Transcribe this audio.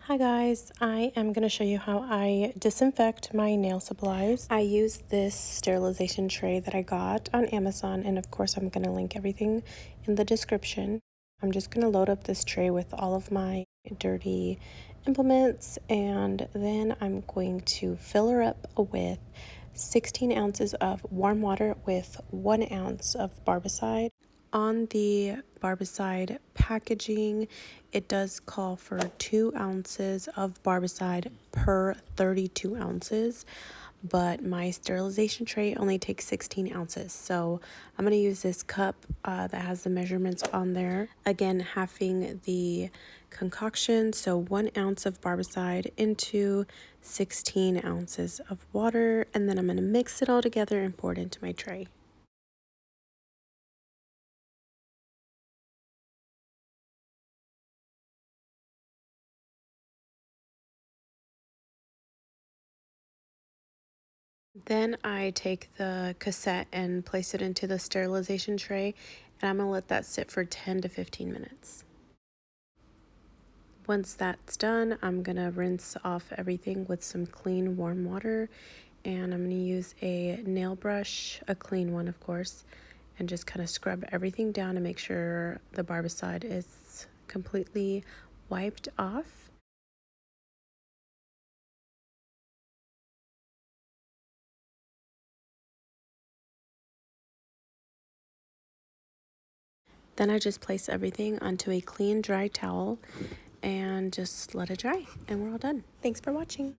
Hi guys, I am going to show you how I disinfect my nail supplies. I use this sterilization tray that I got on Amazon, and of course I'm going to link everything in the description. I'm just going to load up this tray with all of my dirty implements, and then I'm going to fill her up with 16 ounces of warm water with 1 ounce of Barbicide. On the Barbicide packaging, it does call for 2 ounces of Barbicide per 32 ounces, but my sterilization tray only takes 16 ounces. So I'm going to use this cup that has the measurements on there. Again, halving the concoction, so 1 ounce of Barbicide into 16 ounces of water, and then I'm going to mix it all together and pour it into my tray. Then I take the cassette and place it into the sterilization tray, and I'm going to let that sit for 10 to 15 minutes. Once that's done, I'm going to rinse off everything with some clean warm water, and I'm going to use a nail brush, a clean one of course, and just kind of scrub everything down to make sure the Barbicide is completely wiped off. Then I just place everything onto a clean, dry towel and just let it dry, and we're all done. Thanks for watching.